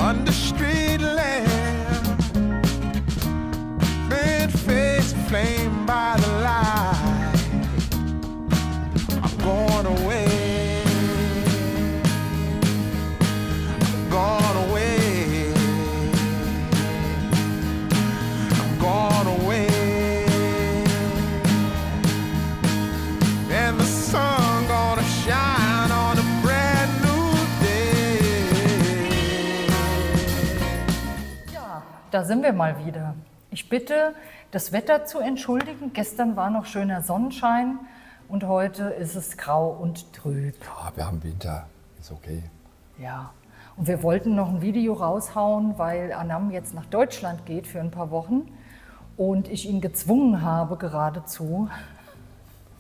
under street lamp, been face flame by the light. I'm going away, I'm gone away, I'm gone away. And the sun gonna shine on a brand new day. Ja, da sind wir mal wieder. Ich bitte, das Wetter zu entschuldigen. Gestern war noch schöner Sonnenschein und heute ist es grau und trüb. Ja, wir haben Winter, ist okay. Ja, und wir wollten noch ein Video raushauen, weil Anam jetzt nach Deutschland geht für ein paar Wochen und ich ihn gezwungen habe, geradezu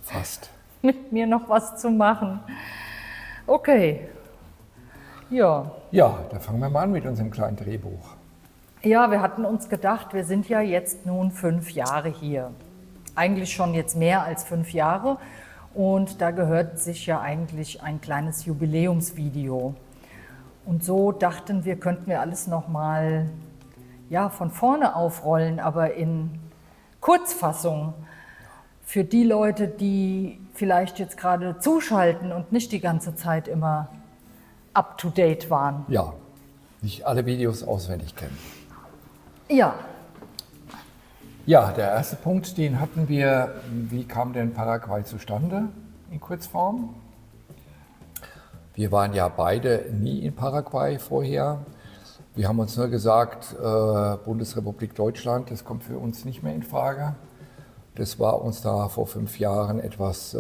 Fast. mit mir noch was zu machen. Okay, ja. Ja, da fangen wir mal an mit unserem kleinen Drehbuch. Ja, wir hatten uns gedacht, wir sind ja jetzt nun 5 Jahre hier. Eigentlich schon jetzt mehr als 5 Jahre. Und da gehört sich ja eigentlich ein kleines Jubiläumsvideo. Und so dachten wir, könnten wir alles nochmal ja, von vorne aufrollen, aber in Kurzfassung. Für die Leute, die vielleicht jetzt gerade zuschalten und nicht die ganze Zeit immer up-to-date waren. Ja, nicht alle Videos auswendig kennen. Ja, Ja, der erste Punkt, den hatten wir, wie kam denn Paraguay zustande in Kurzform? Wir waren ja beide nie in Paraguay vorher. Wir haben uns nur gesagt, Bundesrepublik Deutschland, das kommt für uns nicht mehr in Frage. Das war uns da vor 5 Jahren etwas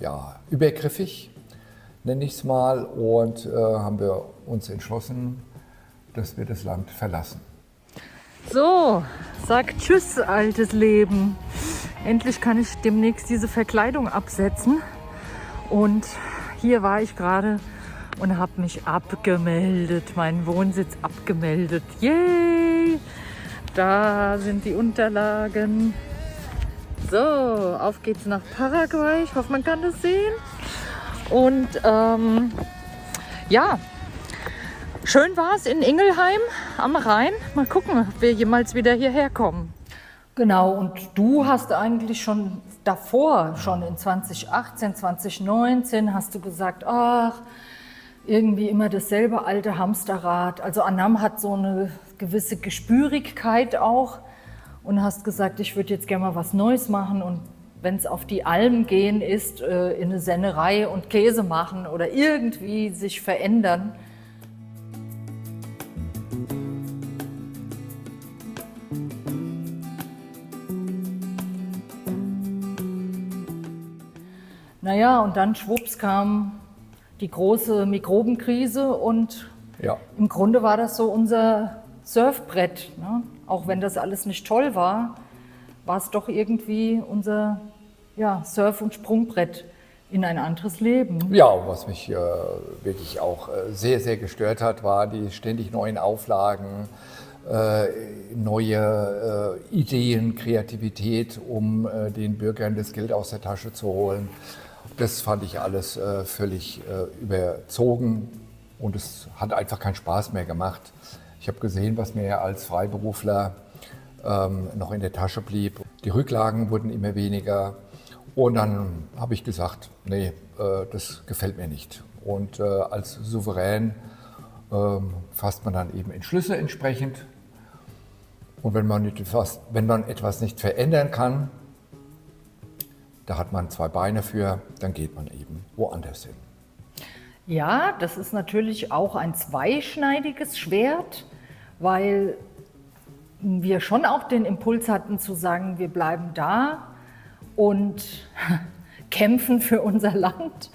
ja, übergriffig, nenne ich es mal, und haben wir uns entschlossen, dass wir das Land verlassen. so, sag Tschüss, altes Leben. Endlich kann ich demnächst diese Verkleidung absetzen. Und hier war ich gerade und habe mich abgemeldet, meinen Wohnsitz abgemeldet. Yay! Da sind die Unterlagen. So, auf geht's nach Paraguay. Ich hoffe, man kann das sehen. Und ja, schön war es in Ingelheim am Rhein. Mal gucken, ob wir jemals wieder hierher kommen. Genau, und du hast eigentlich schon davor, schon in 2018, 2019, hast du gesagt, ach, irgendwie immer dasselbe alte Hamsterrad. Also Anam hat so eine gewisse Gespürigkeit auch und hast gesagt, ich würde jetzt gerne mal was Neues machen und wenn es auf die Alm gehen ist, in eine Sennerei und Käse machen oder irgendwie sich verändern. Naja, und dann schwupps kam die große Mikrobenkrise und Ja. im Grunde war das so unser Surfbrett. Ne? Auch wenn das alles nicht toll war, war es doch irgendwie unser ja, Surf- und Sprungbrett in ein anderes Leben. Ja, was mich wirklich auch sehr, sehr gestört hat, waren die ständig neuen Auflagen, neue Ideen, Kreativität, um den Bürgern das Geld aus der Tasche zu holen. Das fand ich alles völlig überzogen und es hat einfach keinen Spaß mehr gemacht. Ich habe gesehen, was mir als Freiberufler noch in der Tasche blieb. Die Rücklagen wurden immer weniger und dann habe ich gesagt, nee, das gefällt mir nicht. Und als Souverän fasst man dann eben Entschlüsse entsprechend. Und wenn man etwas nicht verändern kann, da hat man 2 Beine für, dann geht man eben woanders hin. Ja, das ist natürlich auch ein zweischneidiges Schwert, weil wir schon auch den Impuls hatten zu sagen, wir bleiben da und kämpfen für unser Land,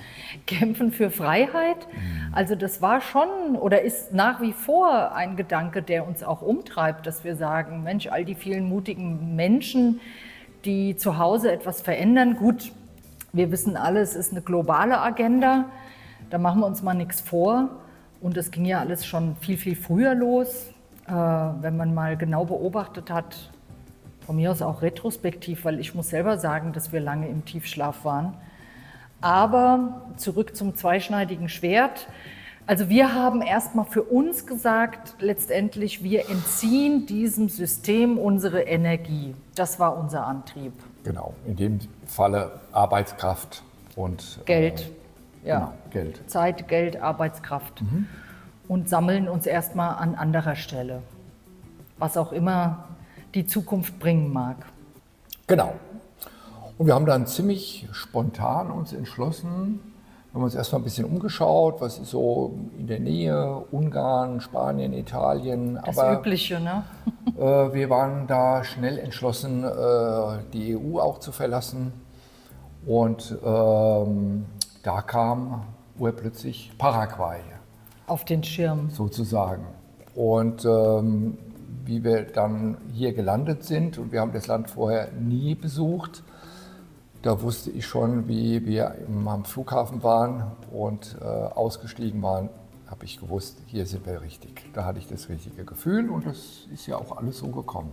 kämpfen für Freiheit. Also das war schon oder ist nach wie vor ein Gedanke, der uns auch umtreibt, dass wir sagen, Mensch, all die vielen mutigen Menschen, die zu Hause etwas verändern. Gut, wir wissen alle, es ist eine globale Agenda, da machen wir uns mal nichts vor. Und das ging ja alles schon viel, viel früher los. Wenn man mal genau beobachtet hat, von mir aus auch retrospektiv, weil ich muss selber sagen, dass wir lange im Tiefschlaf waren. Aber zurück zum zweischneidigen Schwert. Also wir haben erstmal für uns gesagt, letztendlich, wir entziehen diesem System unsere Energie. Das war unser Antrieb. Genau, in dem Falle Arbeitskraft und Geld. Ja. Genau, Geld. Zeit, Geld, Arbeitskraft. Und sammeln uns erstmal an anderer Stelle. Was auch immer die Zukunft bringen mag. Genau. Und wir haben dann ziemlich spontan uns entschlossen, wir haben uns erstmal ein bisschen umgeschaut, was ist so in der Nähe, Ungarn, Spanien, Italien. Das aber Übliche, ne? wir waren da schnell entschlossen, die EU auch zu verlassen. Und da kam urplötzlich Paraguay Auf den Schirm. sozusagen. Und wie wir dann hier gelandet sind, und wir haben das Land vorher nie besucht, da wusste ich schon, wie wir am Flughafen waren und ausgestiegen waren, habe ich gewusst, hier sind wir richtig. Da hatte ich das richtige Gefühl und das ist ja auch alles so gekommen.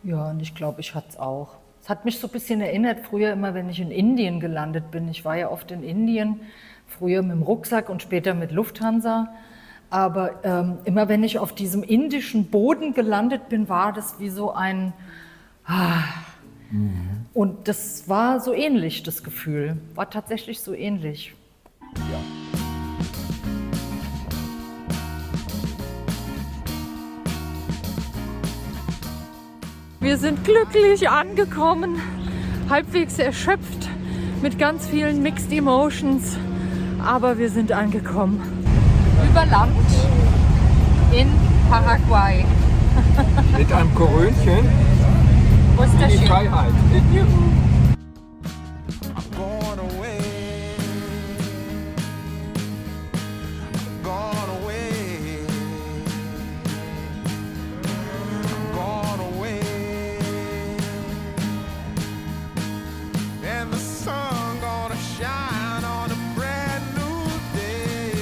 Ja, und ich glaube, ich hatte es auch. Es hat mich so ein bisschen erinnert, früher immer, wenn ich in Indien gelandet bin. Ich war ja oft in Indien, früher mit dem Rucksack und später mit Lufthansa. Aber immer wenn ich auf diesem indischen Boden gelandet bin, war das wie so ein... Und das war so ähnlich, das Gefühl. War tatsächlich so ähnlich. Ja. Wir sind glücklich angekommen, halbwegs erschöpft, mit ganz vielen Mixed Emotions. Aber wir sind angekommen. Über Land in Paraguay. Mit einem Korönchen Wo ist der die Schiff? Freiheit. I'm going away. I'm gone away. I'm gone away. And the sun gonna shine on a brand new day.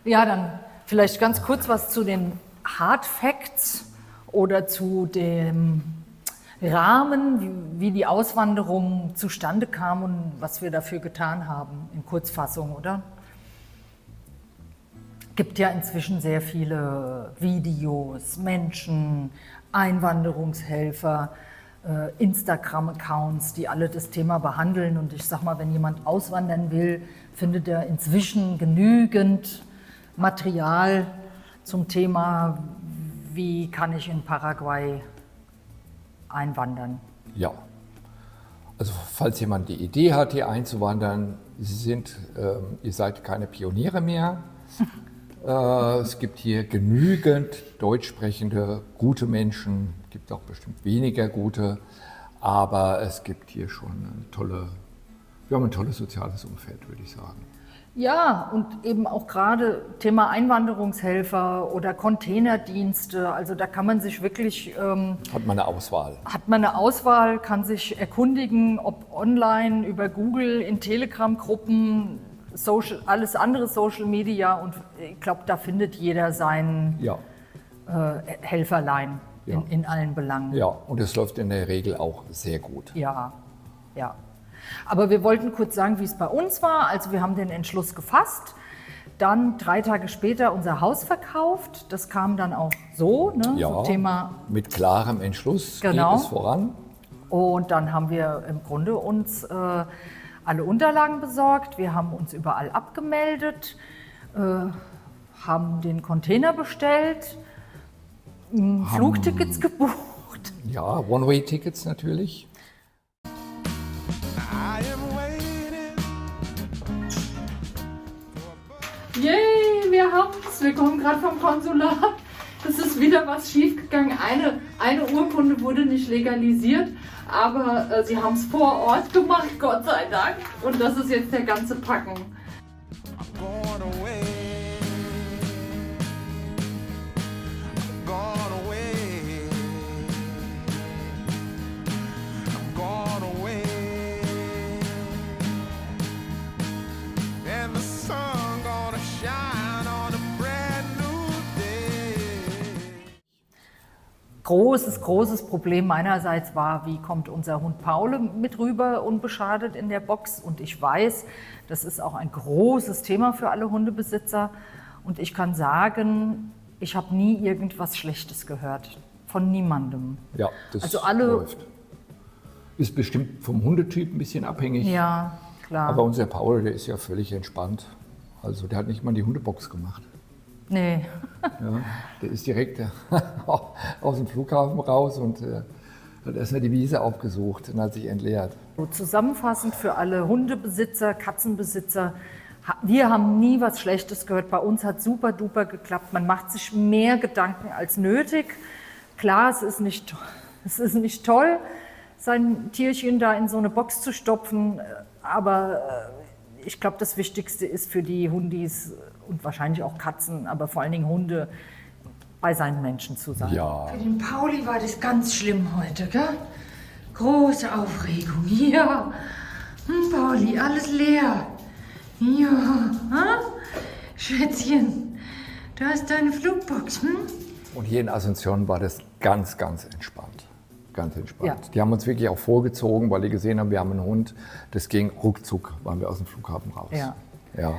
Ja, dann vielleicht ganz kurz was zu den Hard Facts oder zu dem Rahmen, wie die Auswanderung zustande kam und was wir dafür getan haben, in Kurzfassung, oder? Es gibt ja inzwischen sehr viele Videos, Menschen, Einwanderungshelfer, Instagram-Accounts, die alle das Thema behandeln. Und ich sag mal, wenn jemand auswandern will, findet er inzwischen genügend Material zum Thema, wie kann ich in Paraguay einwandern. Ja. Also falls jemand die Idee hat, hier einzuwandern, ihr seid keine Pioniere mehr. Es gibt hier genügend deutsch sprechende, gute Menschen. Es gibt auch bestimmt weniger gute, aber es gibt hier schon wir haben ein tolles soziales Umfeld, würde ich sagen. Ja, und eben auch gerade Thema Einwanderungshelfer oder Containerdienste. Also da kann man sich wirklich, Hat man eine Auswahl. kann sich erkundigen, ob online, über Google, in Telegram-Gruppen, alles andere Social Media. Und ich glaube, da findet jeder sein Ja. Helferlein Ja. in allen Belangen. Ja, und es läuft in der Regel auch sehr gut. Ja, ja. Aber wir wollten kurz sagen, wie es bei uns war. Also wir haben den Entschluss gefasst, dann 3 Tage später unser Haus verkauft. Das kam dann auch so, ne? Ja, So Thema. mit klarem Entschluss Genau. geht es voran. Und dann haben wir im Grunde uns alle Unterlagen besorgt. Wir haben uns überall abgemeldet, haben den Container bestellt, Flugtickets gebucht. Ja, One-Way-Tickets natürlich. I am waiting. Yay, wir haben's. Wir kommen gerade vom Konsulat. Es ist wieder was schiefgegangen. Eine Urkunde wurde nicht legalisiert, aber sie haben es vor Ort gemacht, Gott sei Dank. Und das ist jetzt der ganze Packen. I'm going away. I'm gone away. I'm gone away. And the sun gonna shine on a brand new day. großes Problem meinerseits war, wie kommt unser Hund Paul mit rüber unbeschadet in der Box. Und ich weiß, das ist auch ein großes Thema für alle Hundebesitzer. Und ich kann sagen, ich habe nie irgendwas Schlechtes gehört. Von niemandem. Ja, das Also alle- läuft. Ist bestimmt vom Hundetyp ein bisschen abhängig. Ja, klar. Aber unser Paul, der ist ja völlig entspannt. Also der hat nicht mal die Hundebox gemacht. Nee. Ja, der ist direkt aus dem Flughafen raus und hat erstmal die Wiese aufgesucht und hat sich entleert. So, zusammenfassend für alle Hundebesitzer, Katzenbesitzer, wir haben nie was Schlechtes gehört. Bei uns hat super duper geklappt. Man macht sich mehr Gedanken als nötig. Klar, es ist nicht toll, sein Tierchen da in so eine Box zu stopfen, aber ich glaube, das Wichtigste ist für die Hundis und wahrscheinlich auch Katzen, aber vor allen Dingen Hunde, bei seinen Menschen zu sein. Ja, Für den Pauli war das ganz schlimm heute, gell? Große Aufregung, ja. Pauli, alles leer. Ja, ha? Schätzchen, da ist deine Flugbox, hm? und hier in Asunción war das ganz entspannt. Ganz entspannt. Ja. Die haben uns wirklich auch vorgezogen, weil die gesehen haben, wir haben einen Hund. Das ging ruckzuck, waren wir aus dem Flughafen raus. Ja. Ja.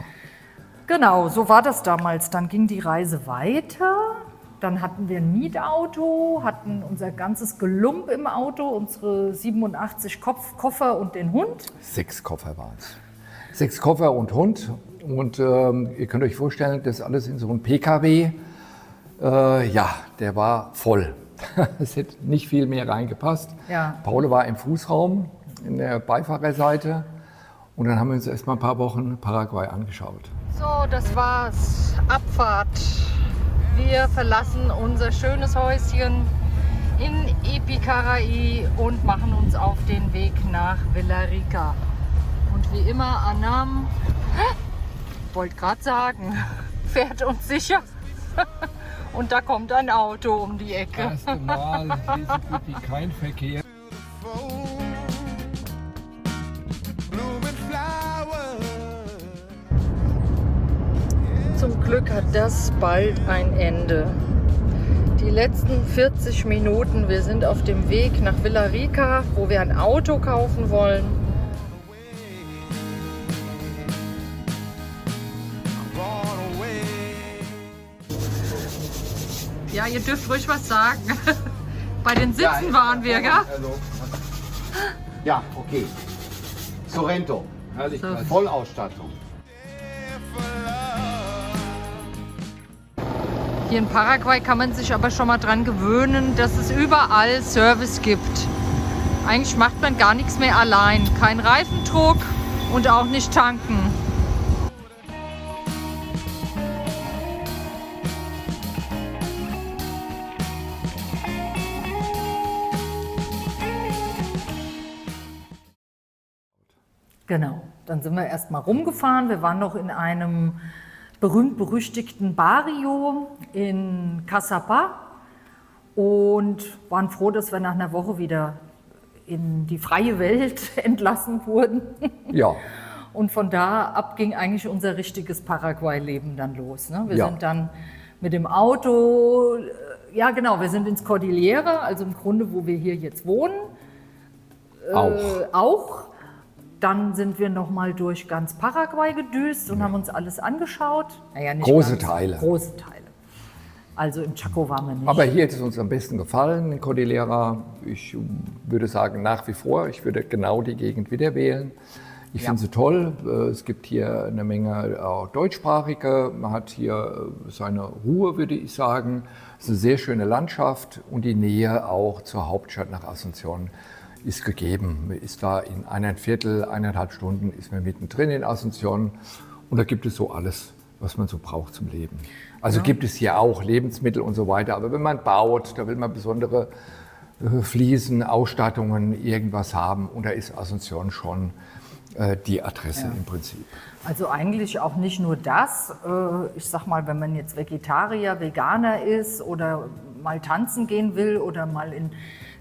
Genau, so war das damals. Dann ging die Reise weiter. Dann hatten wir ein Mietauto, hatten unser ganzes Gelump im Auto, unsere 87 Koffer und den Hund. 6 Koffer waren es. 6 Koffer und Hund. Und ihr könnt euch vorstellen, das alles in so einem PKW. Ja, der war voll. Es hätte nicht viel mehr reingepasst. Ja. Paul war im Fußraum, in der Beifahrerseite. Und dann haben wir uns erst mal ein paar Wochen Paraguay angeschaut. So, das war's. Abfahrt. Wir verlassen unser schönes Häuschen in Epicaraí und machen uns auf den Weg nach Villarrica. Und wie immer, Anam, wollte gerade sagen, fährt uns sicher. Und da kommt ein Auto um die Ecke. Erste Mal, hier gibt es kein Verkehr. Blooming flowers. Zum Glück hat das bald ein Ende. Die letzten 40 Minuten, wir sind auf dem Weg nach Villarrica, wo wir ein Auto kaufen wollen. Gone away. Ja, ihr dürft ruhig was sagen. Bei den Sitzen waren wir, gell? Ja, okay. Sorrento. Herrlichkeit. Vollausstattung. Hier in Paraguay kann man sich aber schon mal dran gewöhnen, dass es überall Service gibt. Eigentlich macht man gar nichts mehr allein. Kein Reifendruck und auch nicht tanken. Genau, dann sind wir erst mal rumgefahren. Wir waren noch in einem berühmt-berüchtigten Barrio in Caçapá und waren froh, dass wir nach einer Woche wieder in die freie Welt entlassen wurden. Ja, Und von da ab ging eigentlich unser richtiges Paraguay-Leben dann los. Ne? Wir Ja. sind dann mit dem Auto, ja genau, wir sind ins Cordillera, also im Grunde, wo wir hier jetzt wohnen, auch. Dann sind wir noch mal durch ganz Paraguay gedüst und haben uns alles angeschaut. Naja, nicht Große ganz, Teile. Große Teile. Also im Chaco waren wir nicht. aber hier hat es uns am besten gefallen, in Cordillera. Ich würde sagen, nach wie vor, ich würde genau die Gegend wieder wählen. Ich finde sie toll. Es gibt hier eine Menge auch Deutschsprachige. Man hat hier seine Ruhe, würde ich sagen. Es ist eine sehr schöne Landschaft und die Nähe auch zur Hauptstadt nach Asunción ist gegeben. Man ist da in 1,25 Stunden ist man mittendrin in Asunción und da gibt es so alles, was man so braucht zum Leben. Also gibt es hier auch Lebensmittel und so weiter, aber wenn man baut, da will man besondere Fliesen, Ausstattungen, irgendwas haben und da ist Asunción schon die Adresse im Prinzip. Also eigentlich auch nicht nur das. Ich sag mal, wenn man jetzt Vegetarier, Veganer ist oder mal tanzen gehen will oder mal in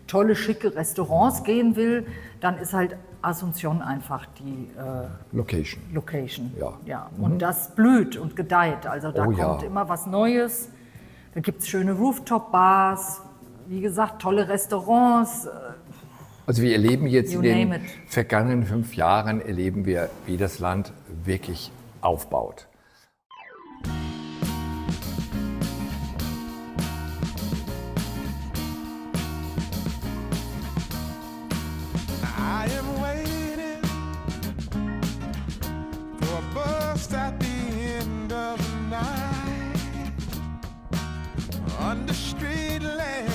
tolle, schicke Restaurants gehen will, dann ist halt Asunción einfach die Location. Ja. Und das blüht und gedeiht. Also da Oh ja. kommt immer was Neues. Da gibt es schöne Rooftop-Bars. wie gesagt, tolle Restaurants. Also wir erleben jetzt You in den name it. vergangenen 5 Jahren, erleben wir, wie das Land wirklich aufbaut. I am waiting for a bus at the end of the night. On the street lamp,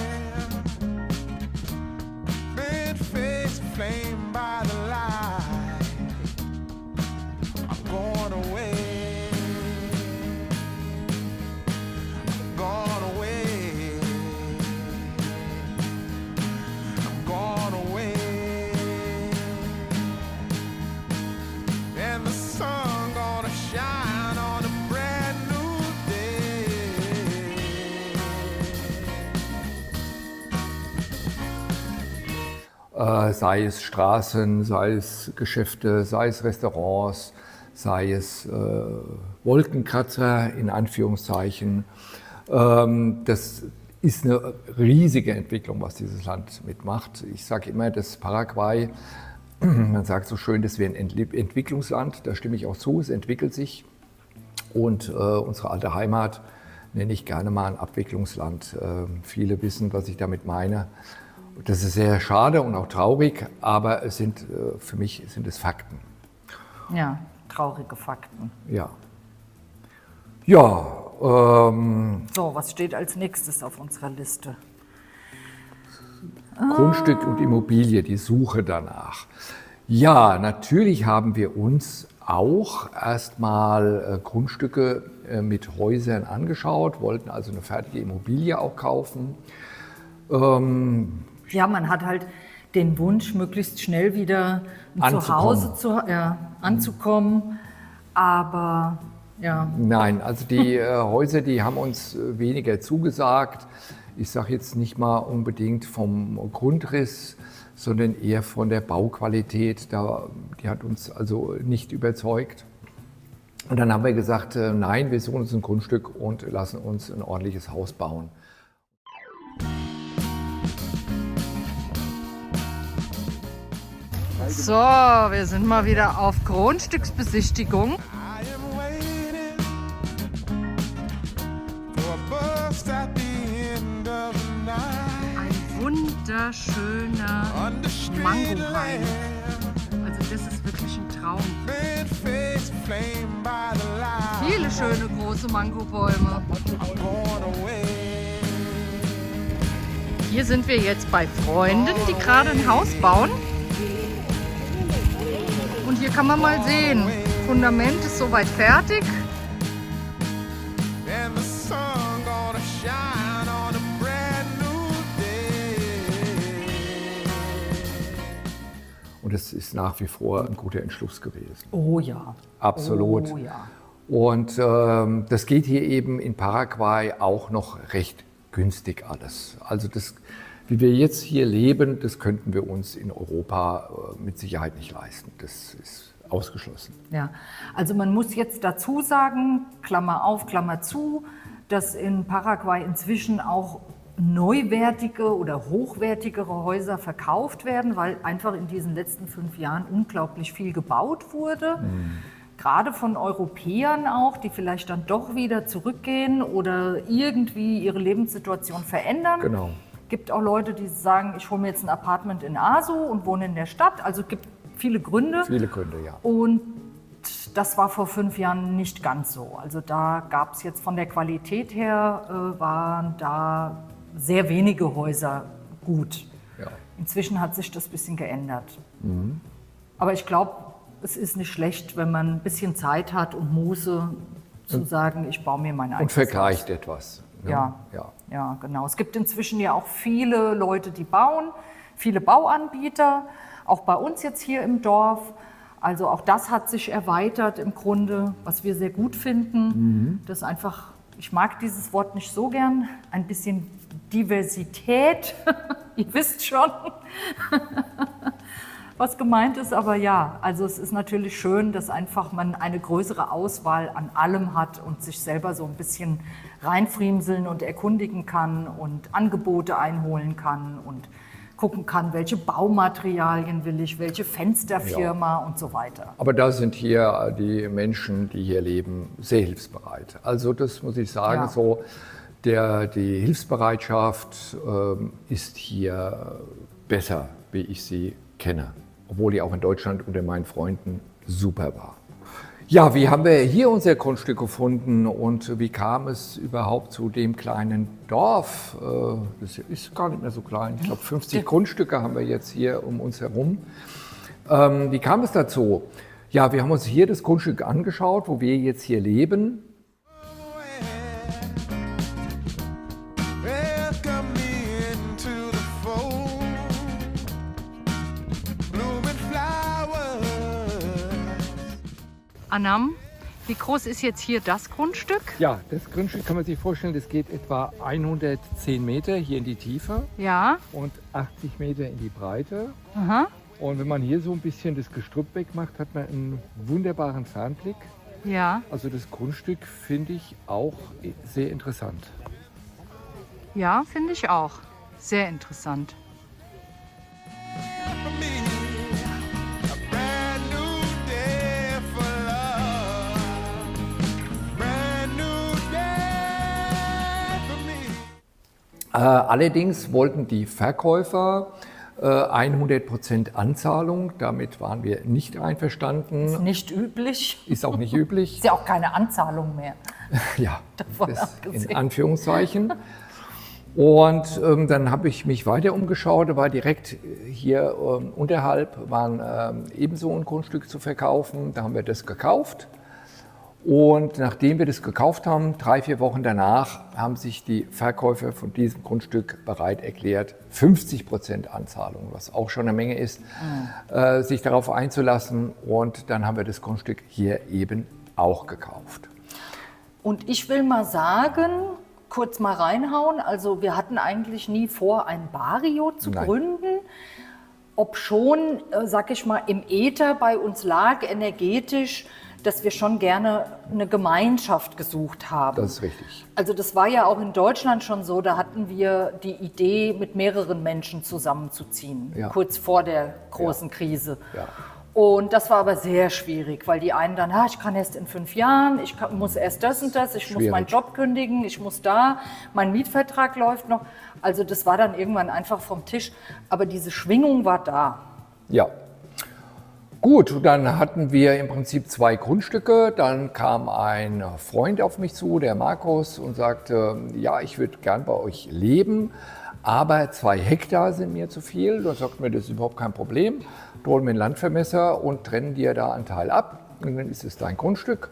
red face flamed by the light. I'm going away. I'm going away. I'm going away. And the sun gonna shine on a brand new day. Sei es Straßen, sei es Geschäfte, sei es Restaurants, sei es Wolkenkratzer in Anführungszeichen. Das ist eine riesige Entwicklung, was dieses Land mitmacht. Ich sage immer, dass Paraguay, man sagt so schön, das wäre ein Entwicklungsland, da stimme ich auch zu, es entwickelt sich. Und unsere alte Heimat nenne ich gerne mal ein Abwicklungsland. Viele wissen, was ich damit meine. Das ist sehr schade und auch traurig, aber es sind, für mich sind es Fakten. Ja, traurige Fakten. Ja. Ja, So, was steht als nächstes auf unserer Liste? Grundstück und Immobilie, die Suche danach. Ja, natürlich haben wir uns auch erstmal Grundstücke mit Häusern angeschaut, wollten also eine fertige Immobilie auch kaufen. Ja, man hat halt den Wunsch, möglichst schnell wieder ein Zuhause anzukommen. Aber ja, Nein, also die Häuser, die haben uns weniger zugesagt. Ich sage jetzt nicht mal unbedingt vom Grundriss, sondern eher von der Bauqualität. Die hat uns also nicht überzeugt. Und dann haben wir gesagt, nein, wir suchen uns ein Grundstück und lassen uns ein ordentliches Haus bauen. so, wir sind mal wieder auf Grundstücksbesichtigung. I am waiting for a bus at the end of the night. Ein wunderschöner On the street Mangohain. lamp, Also das ist wirklich ein Traum. red face flamed by the light. Viele schöne große Mangobäume. I'm going away. Hier sind wir jetzt bei Freunden, die gerade ein Haus bauen. Und hier kann man mal sehen, Fundament ist soweit fertig. And the sun gonna shine on a brand new day. Und es ist nach wie vor ein guter Entschluss gewesen. Oh ja. Absolut. Oh ja. Und das geht hier eben in Paraguay auch noch recht günstig alles. Also das, wie wir jetzt hier leben, das könnten wir uns in Europa mit Sicherheit nicht leisten. Das ist ausgeschlossen. Ja, also man muss jetzt dazu sagen, Klammer auf, Klammer zu, dass in Paraguay inzwischen auch neuwertige oder hochwertigere Häuser verkauft werden, weil einfach in diesen letzten 5 Jahren unglaublich viel gebaut wurde. Gerade von Europäern auch, die vielleicht dann doch wieder zurückgehen oder irgendwie ihre Lebenssituation verändern. Genau. Gibt auch Leute, die sagen, ich hole mir jetzt ein Apartment in Aso und wohne in der Stadt. Also gibt viele Gründe. Viele Gründe, ja. Und das war vor 5 Jahren nicht ganz so. Also da gab es jetzt von der Qualität her, waren da sehr wenige Häuser gut. Ja. Inzwischen hat sich das ein bisschen geändert. Aber ich glaube, es ist nicht schlecht, wenn man ein bisschen Zeit hat und Muße zu sagen, ich baue mir mein eigenes Und vergleicht etwas. Ne? Ja. Ja. Ja, genau. Es gibt inzwischen ja auch viele Leute, die bauen, viele Bauanbieter, auch bei uns jetzt hier im Dorf. Also auch das hat sich erweitert im Grunde, was wir sehr gut finden. Das ist einfach, ich mag dieses Wort nicht so gern, ein bisschen Diversität, ihr wisst schon, was gemeint ist. Aber ja, also es ist natürlich schön, dass einfach man eine größere Auswahl an allem hat und sich selber so ein bisschen reinfriemeln und erkundigen kann und Angebote einholen kann und gucken kann, welche Baumaterialien will ich, welche Fensterfirma und so weiter. Aber da sind hier die Menschen, die hier leben, sehr hilfsbereit. Also das muss ich sagen, Ja. so die Hilfsbereitschaft ist hier besser, wie ich sie kenne. Obwohl die auch in Deutschland unter meinen Freunden super war. Ja, wie haben wir hier unser Grundstück gefunden und wie kam es überhaupt zu dem kleinen Dorf? Das ist gar nicht mehr so klein. Ich glaube, 50 Grundstücke haben wir jetzt hier um uns herum. Wie kam es dazu? Ja, wir haben uns hier das Grundstück angeschaut, wo wir jetzt hier leben. Welcome me into the fold. Blooming flowers. Anam, wie groß ist jetzt hier das Grundstück? Ja, das Grundstück kann man sich vorstellen, das geht etwa 110 Meter hier in die Tiefe Ja, und 80 Meter in die Breite. aha, Und wenn man hier so ein bisschen das Gestrüpp wegmacht, hat man einen wunderbaren Fernblick. ja, Also das Grundstück finde ich auch sehr interessant. ja, finde ich auch. Sehr interessant. For me, a brand new day for love. Brand new day for me. Allerdings wollten die Verkäufer 100% Anzahlung. Damit waren wir nicht einverstanden. Nicht üblich. Ist auch nicht üblich. Ist ja auch keine Anzahlung mehr. Ja, Davon das abgesehen. in Anführungszeichen. Und dann habe ich mich weiter umgeschaut, da war direkt hier unterhalb waren ebenso ein Grundstück zu verkaufen. Da haben wir das gekauft. Und nachdem wir das gekauft haben, 3-4 Wochen danach, haben sich die Verkäufer von diesem Grundstück bereit erklärt, 50% Anzahlung, was auch schon eine Menge ist, sich darauf einzulassen. Und dann haben wir das Grundstück hier eben auch gekauft. Und ich will mal sagen, kurz mal reinhauen, also wir hatten eigentlich nie vor, ein Barrio zu Nein. gründen, ob schon, sag ich mal, im Äther bei uns lag, energetisch, dass wir schon gerne eine Gemeinschaft gesucht haben. Das ist richtig. Also das war ja auch in Deutschland schon so, da hatten wir die Idee, mit mehreren Menschen zusammenzuziehen, Ja. kurz vor der großen Krise. Ja. Und das war aber sehr schwierig, weil die einen dann, ich kann erst in 5 Jahren, muss erst das und das, ich muss Schwierig. meinen Job kündigen, ich muss da, mein Mietvertrag läuft noch. Also das war dann irgendwann einfach vom Tisch, aber diese Schwingung war da. Ja. Gut, dann hatten wir im Prinzip 2 Grundstücke. Dann kam ein Freund auf mich zu, der Markus, und sagte, ja, ich würde gern bei euch leben, aber 2 Hektar sind mir zu viel. Da sagt mir, das ist überhaupt kein Problem. Da holen wir einen Landvermesser und trennen dir da einen Teil ab. Und dann ist es dein Grundstück.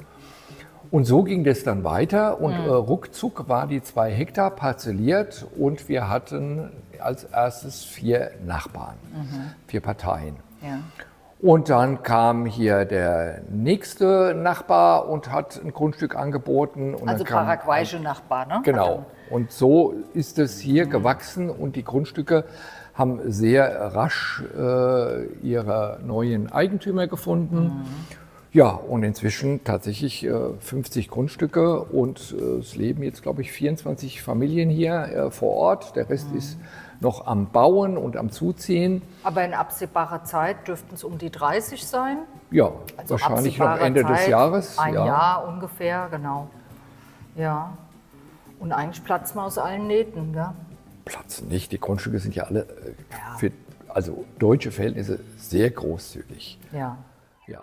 Und so ging das dann weiter und ruckzuck war die 2 Hektar parzelliert und wir hatten als erstes 4 Nachbarn, 4 Parteien. Ja. Und dann kam hier der nächste Nachbar und hat ein Grundstück angeboten. Und Also dann kam paraguayische Nachbar, ne? Genau. Und so ist es hier gewachsen und die Grundstücke haben sehr rasch ihre neuen Eigentümer gefunden. Ja, und inzwischen tatsächlich 50 Grundstücke und es leben jetzt, glaube ich, 24 Familien hier vor Ort. Der Rest ist noch am Bauen und am Zuziehen. Aber in absehbarer Zeit dürften es um die 30 sein. Ja, Also wahrscheinlich noch absehbarer Ende des Zeit, Jahres. Ein ja. Jahr ungefähr, genau. Ja. Und eigentlich platzt man aus allen Nähten, gell? Platzen nicht. Die Grundstücke sind ja alle für also deutsche Verhältnisse sehr großzügig. Ja. Ja.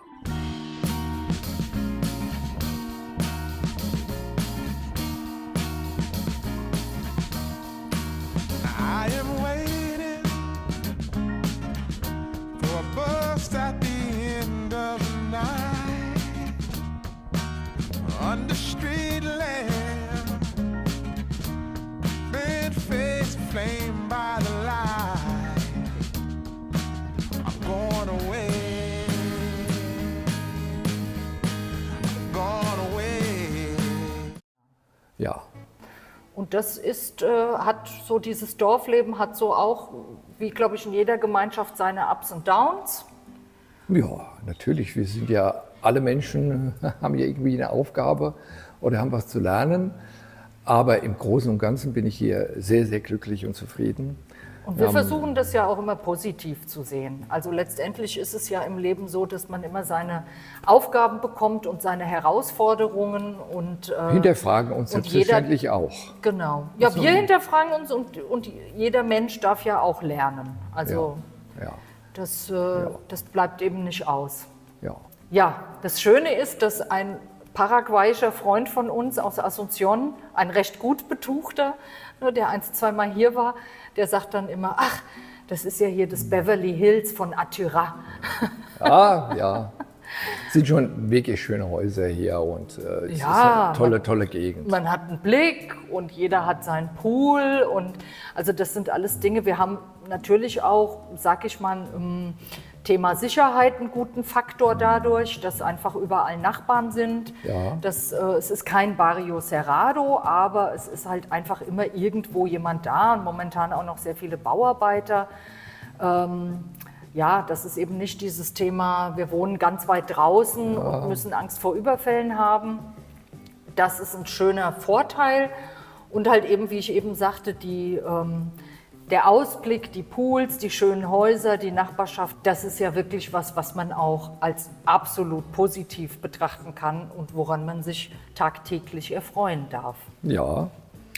I am waiting for a bus at the end of the night under street lamp, red face flame by the light. I'm going away. I'm going away. Ja. Und das ist, hat so dieses Dorfleben hat so auch, wie glaube ich in jeder Gemeinschaft, seine Ups und Downs. Ja, natürlich. Wir sind ja, alle Menschen haben ja irgendwie eine Aufgabe oder haben was zu lernen. Aber im Großen und Ganzen bin ich hier sehr, sehr glücklich und zufrieden. Und wir versuchen das ja auch immer positiv zu sehen. Also letztendlich ist es ja im Leben so, dass man immer seine Aufgaben bekommt und seine Herausforderungen und Hinterfragen uns und selbstverständlich auch. genau. Ja, wir hinterfragen uns und jeder Mensch darf ja auch lernen. Also Ja, das bleibt eben nicht aus. ja. Ja, das Schöne ist, dass ein paraguayischer Freund von uns aus Asunción, ein recht gut betuchter, der 1-2 Mal hier war, der sagt dann immer, ach, das ist ja hier das Beverly Hills von Atyra. Ja. Sind schon wirklich schöne Häuser hier und es ist eine tolle Gegend. Man hat einen Blick und jeder hat seinen Pool und also das sind alles Dinge. Wir haben natürlich auch, sag ich mal, im Thema Sicherheit einen guten Faktor dadurch, dass einfach überall Nachbarn sind. Ja. Es ist kein Barrio Cerrado, aber es ist halt einfach immer irgendwo jemand da und momentan auch noch sehr viele Bauarbeiter. Ja, das ist eben nicht dieses Thema, wir wohnen ganz weit draußen und müssen Angst vor Überfällen haben. Das ist ein schöner Vorteil. Und halt eben, wie ich eben sagte, der Ausblick, die Pools, die schönen Häuser, die Nachbarschaft, das ist ja wirklich was man auch als absolut positiv betrachten kann und woran man sich tagtäglich erfreuen darf. Ja,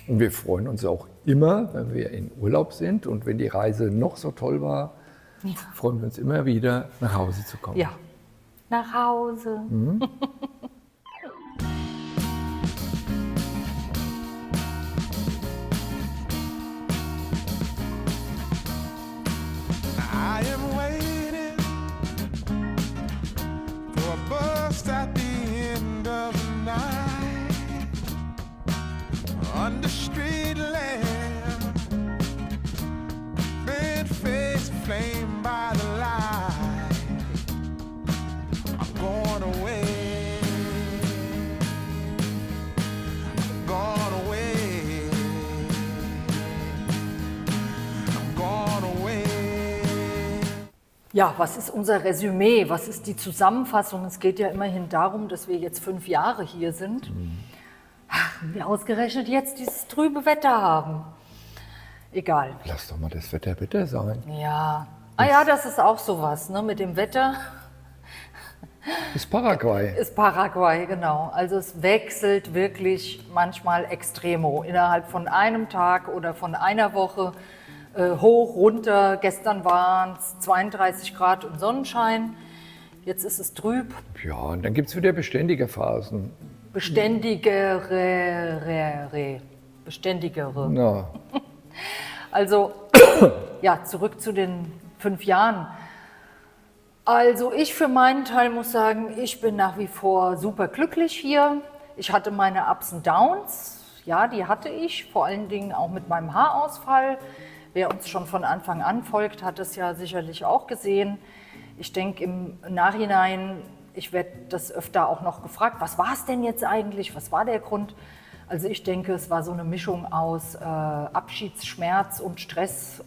und wir freuen uns auch immer, wenn wir in Urlaub sind und wenn die Reise noch so toll war, freuen wir uns immer wieder, nach Hause zu kommen. Ja, nach Hause. I am waiting for a bus at the end of the night under street lamp, bent face flame by the light. I'm going away. I'm going away. I'm going away. Ja, was ist unser Resümee? Was ist die Zusammenfassung? Es geht ja immerhin darum, dass wir jetzt 5 Jahre hier sind. Ach, und wir ausgerechnet jetzt dieses trübe Wetter haben. Egal. Lass doch mal das Wetter bitte sein. Ja. Ah ja, das ist auch sowas, ne? Mit dem Wetter. Das ist Paraguay. Ist Paraguay, genau. Also es wechselt wirklich manchmal extremo. Innerhalb von einem Tag oder von einer Woche hoch, runter. Gestern waren es 32 Grad und Sonnenschein. Jetzt ist es trüb. Ja, und dann gibt es wieder beständige Phasen. Beständigere. Na, Also, ja, zurück zu den 5 Jahren. Also ich für meinen Teil muss sagen, ich bin nach wie vor super glücklich hier. Ich hatte meine Ups und Downs, ja, die hatte ich, vor allen Dingen auch mit meinem Haarausfall. Wer uns schon von Anfang an folgt, hat es ja sicherlich auch gesehen. Ich denke im Nachhinein, ich werde das öfter auch noch gefragt, was war es denn jetzt eigentlich, was war der Grund? Also ich denke, es war so eine Mischung aus Abschiedsschmerz und Stress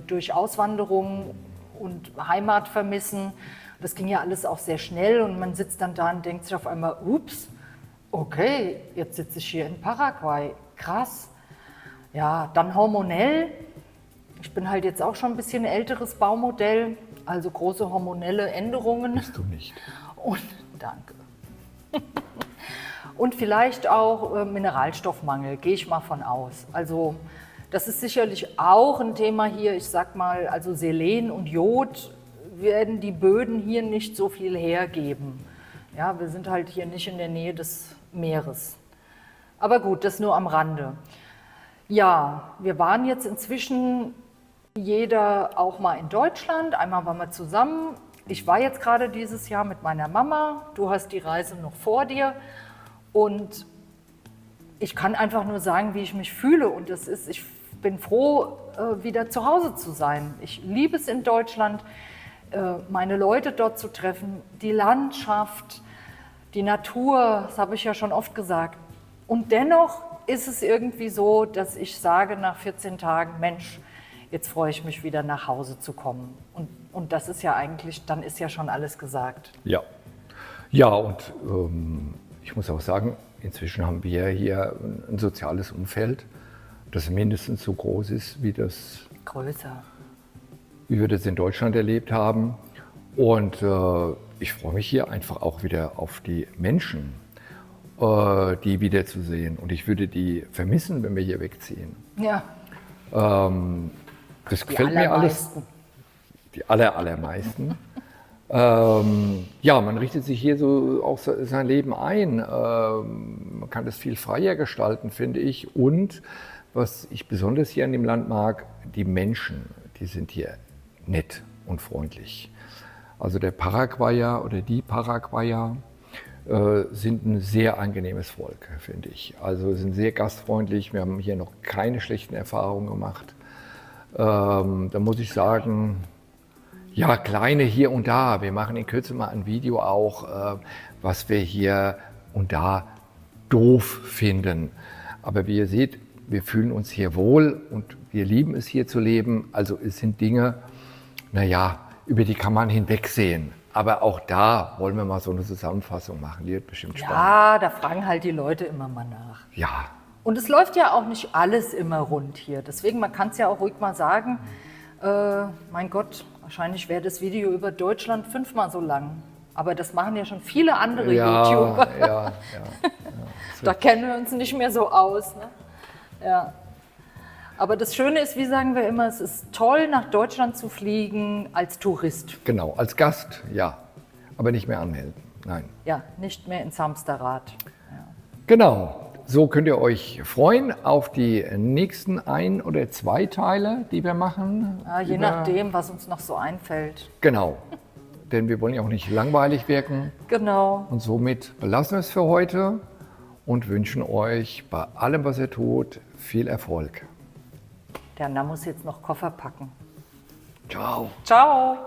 durch Auswanderung und Heimat vermissen. Das ging ja alles auch sehr schnell und man sitzt dann da und denkt sich auf einmal, ups, okay, jetzt sitze ich hier in Paraguay, krass. Ja, dann hormonell. Ich bin halt jetzt auch schon ein bisschen älteres Baumodell, also große hormonelle Änderungen. bist du nicht. Und danke. Und vielleicht auch Mineralstoffmangel, gehe ich mal von aus. Also das ist sicherlich auch ein Thema hier. Ich sag mal, also Selen und Jod werden die Böden hier nicht so viel hergeben. Ja, wir sind halt hier nicht in der Nähe des Meeres. Aber gut, das nur am Rande. Ja, wir waren jetzt inzwischen jeder auch mal in Deutschland. Einmal waren wir zusammen. Ich war jetzt gerade dieses Jahr mit meiner Mama. Du hast die Reise noch vor dir. Und ich kann einfach nur sagen, wie ich mich fühle. Und das ist, ich bin froh, wieder zu Hause zu sein. Ich liebe es in Deutschland, meine Leute dort zu treffen, die Landschaft, die Natur, das habe ich ja schon oft gesagt. Und dennoch ist es irgendwie so, dass ich sage nach 14 Tagen, Mensch, jetzt freue ich mich wieder nach Hause zu kommen. Und das ist ja eigentlich, dann ist ja schon alles gesagt. Ja. Ja, und ich muss auch sagen, inzwischen haben wir hier ein soziales Umfeld, das mindestens so groß ist, wie Größer. wir das in Deutschland erlebt haben. Und ich freue mich hier einfach auch wieder auf die Menschen, die wiederzusehen. Und ich würde die vermissen, wenn wir hier wegziehen. Ja, Das die gefällt mir alles. allermeisten. Die allermeisten. Ja, man richtet sich hier so auch sein Leben ein. Man kann das viel freier gestalten, finde ich. Und was ich besonders hier an dem Land mag, die Menschen, die sind hier nett und freundlich. Also der Paraguayer oder die Paraguayer sind ein sehr angenehmes Volk, finde ich. Also sind sehr gastfreundlich. Wir haben hier noch keine schlechten Erfahrungen gemacht. Da muss ich sagen, ja, kleine hier und da. Wir machen in Kürze mal ein Video auch, was wir hier und da doof finden. Aber wie ihr seht, wir fühlen uns hier wohl und wir lieben es hier zu leben. Also es sind Dinge, naja, über die kann man hinwegsehen. Aber auch da wollen wir mal so eine Zusammenfassung machen. Die wird bestimmt spannend. Ja, da fragen halt die Leute immer mal nach. Ja, Und es läuft ja auch nicht alles immer rund hier. Deswegen, man kann es ja auch ruhig mal sagen, mein Gott, wahrscheinlich wäre das Video über Deutschland 5-mal so lang. Aber das machen ja schon viele andere YouTuber. ja. Da kennen wir uns nicht mehr so aus. Ne? Ja. Aber das Schöne ist, wie sagen wir immer, es ist toll, nach Deutschland zu fliegen als Tourist. Genau, als Gast, ja. Aber nicht mehr anmelden, nein. Ja, nicht mehr ins Hamsterrad. Genau, so könnt ihr euch freuen auf die nächsten 1 oder 2 Teile, die wir machen. Ja, je nachdem, was uns noch so einfällt. Genau, denn wir wollen ja auch nicht langweilig wirken. Genau. Und somit belassen wir es für heute und wünschen euch bei allem, was ihr tut, viel Erfolg. Der Anna muss jetzt noch Koffer packen. Ciao. Ciao.